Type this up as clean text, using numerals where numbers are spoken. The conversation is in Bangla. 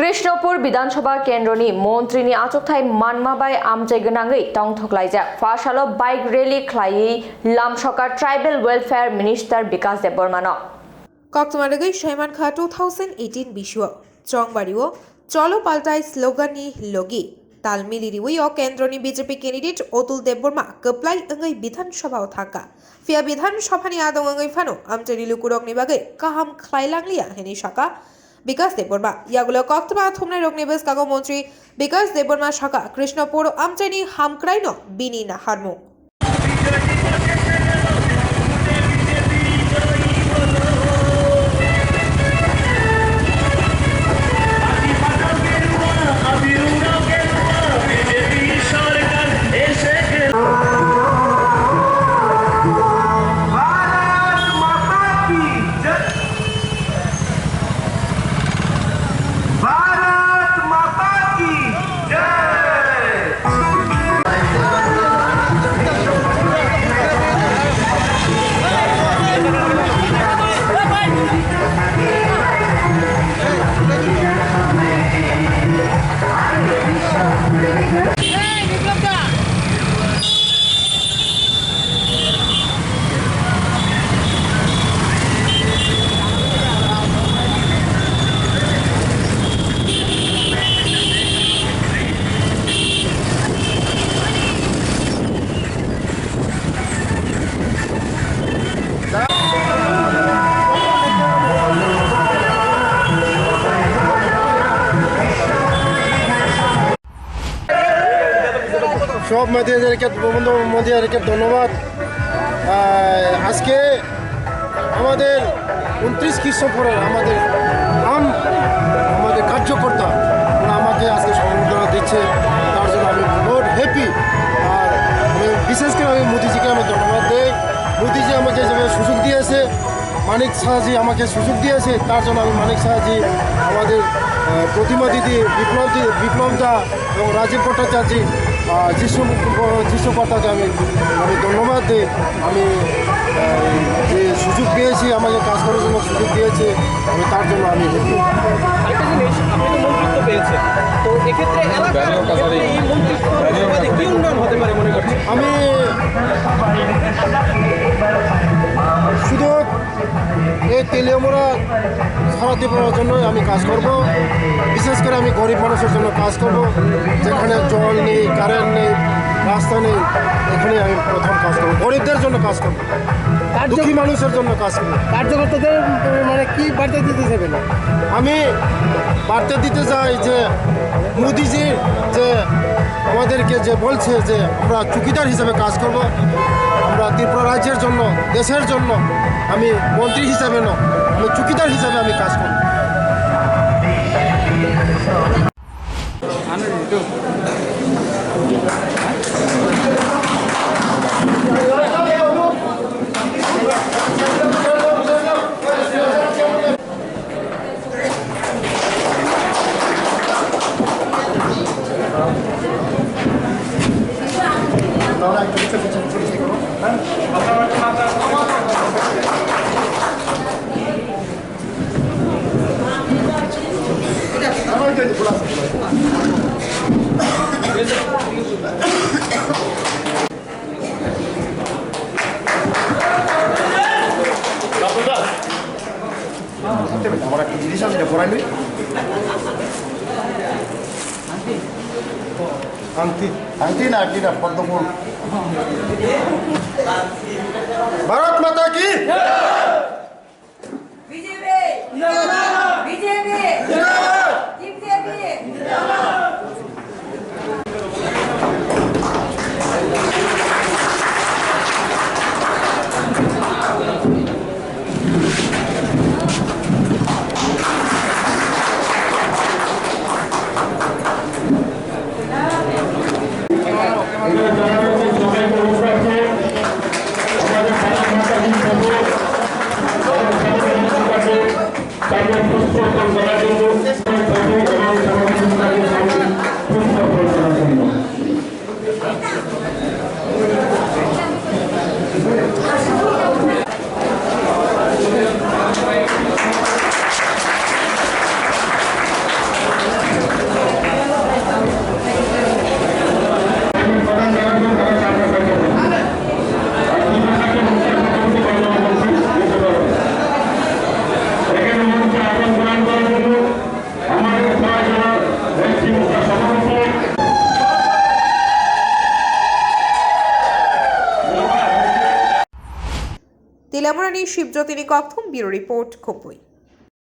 कृष्णपुर विधानसभा केन्द्रनि मन्त्रिनि आचुकथाय मानमाबाय आमजायगोनाङै तंथख्लायजा फासालो बाइक रेली ख्लायै लामसका ट्राइबल वेलफेयर मिनिस्टार विकास देबबर्मानो कक्तमारगै सैमानखा 2018 बिशुआ चंबारिओ चलो पाल्टाई स्लोगाननि लगी तालमिलिरिओ केन्द्रनि बीजेपी कैंडिडेट अतुल देबबर्मा कप्लाई अंगै विधानसभायाव थांगा फिया विधानसभानि आदं अंगै फानो आमचारि लुकुरगनि बागै काहाम ख्लायलांलिया हेनि शाखा विकास देबबर्मा यागुलो कक्तमा थुमनाय रगनि बेसकागो मन्त्री विकास देबबर्मा शाखा कृष्णपुर आमचानि हामक्राइनो बिनि नाहारमु সব মেদিয়াদেরকে বন্ধু মেদিয়াদেরকে ধন্যবাদ। আজকে আমাদের 29 খ্রিস্টপূর্বের আমাদের কার্যকর্তা আমাকে আজকে সম্বর্ধনা দিচ্ছে, তার জন্য আমি বহুত হ্যাপি। আর আমি বিশেষ করে আমি মোদিজিকে আমি ধন্যবাদ দিই। মোদিজি আমাকে যেভাবে সুযোগ দিয়েছে, মানিক শাহজি আমাকে সুযোগ দিয়েছে, তার জন্য আমি মানিক শাহজি, আমাদের প্রতিমা দিদি, বিপ্লবদা এবং রাজীব ভট্টাচার্য, যিশু কর্তাকে আমি ধন্যবাদ দিই। আমি যে সুযোগ পেয়েছি, আমাকে কাজ করার জন্য সুযোগ দিয়েছে, আমি তার জন্য আমি আরেকটা জিনিস, আপনি তো মন্ত্রিত্ব পেয়েছেন, তো এক্ষেত্রে এই মন্ত্রিত্ব কি উন্নয়ন হতে পারে মনে করছেন? আমি শুধু এই তেলিয়ামোড়া সরাতে পারার জন্য আমি কাজ করব। বিশেষ করে আমি গরিব মানুষের জন্য কাজ করব, যেখানে জল নেই, কারেন্ট নেই, রাস্তা নেই, এখানে আমি প্রথম কাজ করব। গরিবদের জন্য কাজ করব, দুঃখী মানুষের জন্য কাজ করব। কার্যকর্তাদের মানে কি বার্তা দিতে চাইবেন? আমি বার্তা দিতে চাই যে মোদিজির যে আমাদেরকে যে বলছে যে আমরা চুকিদার হিসেবে কাজ করব, আমরা ত্রিপুরা রাজ্যের জন্য, দেশের জন্য, আমি মন্ত্রী হিসাবে না, আমি চুকিদার হিসাবে আমি কাজ করব। আমার একটা জিনিস আছে, পড়াইনি আংটি না কি না পদ্মফুল। ভারত মাতা কি আমাদের হিলামরানি শিবজ্যোতি নিকথম ব্যুরো রিপোর্ট খুবই।